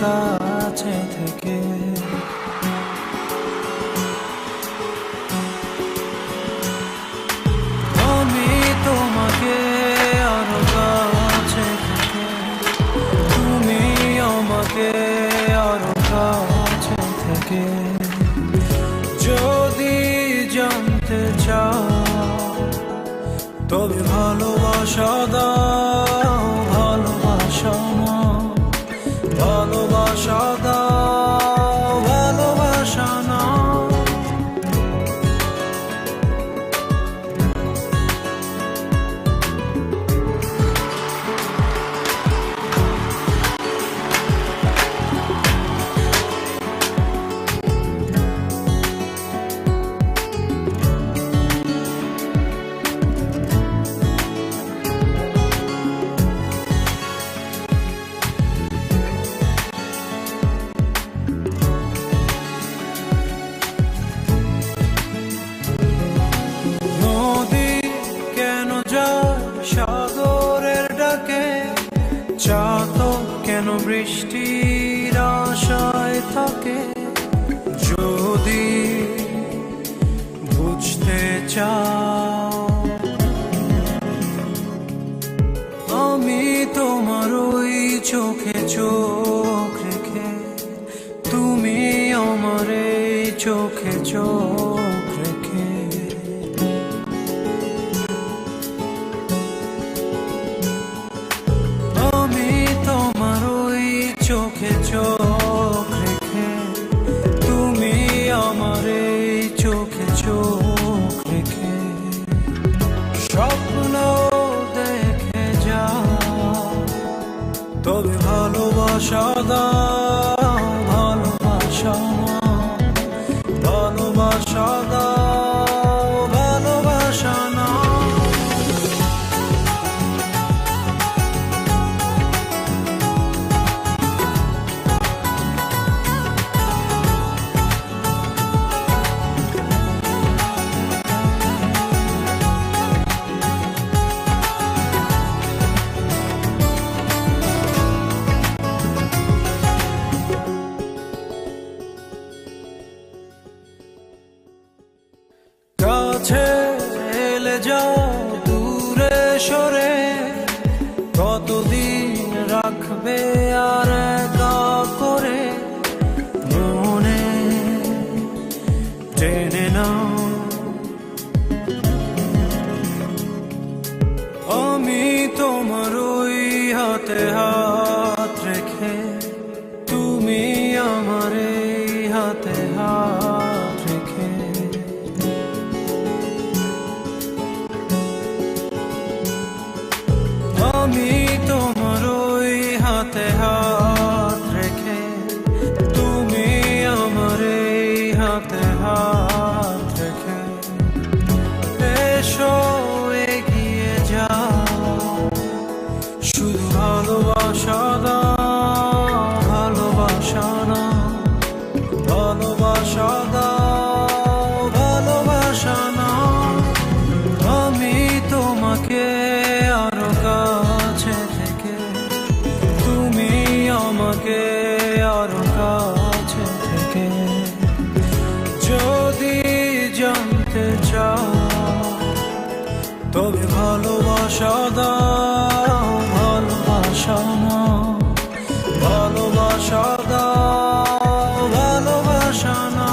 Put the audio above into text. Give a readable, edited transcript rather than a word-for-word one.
কাছে থেকে। আমি তোমাকে আরো কাছে থেকে, তুমি আমাকে আরো কাছে থেকে। যদি জানতে চাও তবে ভালোবাসা দাও, ভালোবাসা না, ভালোবাসা দাও, ভালোবাসা না। সাগরের ডাকে চাতক কেন বৃষ্টির আশায় থাকে? যদি বুঝতে চাও আমি তোমার ওই চোখে চোখ রেখে, তুমি আমার এই চোখে চোখ রেখে। আমি তোমার ওই চোখে চোখ রেখে, তুমি আমার এই চোখে চোখ রেখে। স্বপ্ন দেখে যাও তবে ভালোবাসা দাও, ভালোবাসা না, ভালোবাসা দাও, ভালোবাসা না। কাছে এলে যাও দূরে সরে, কতদিন রাখবে আর একা করে? মনে টেনে নাও আমি তোমার ওই হাতে হাত রেখে, তুমি আমার এই হাতে হাত রেখে। আমি তোমার ওই হাতে হাত রেখে, তুমি আমার এই হাতে হাত রেখে। এসো এগিয়ে যাও, শুধু ভালোবাসা দাও, ভালোবাসা না, ভালোবাসা দাও, ভালোবাসা না। আমি তোমাকে আরো কাছে থেকে, তুমি আমাকে আরো কাছে থেকে। যদি জানতে চাও তবে ভালোবাসা দাও, ভালোবাসা না, ভালোবাসা দাও, ভালোবাসা না।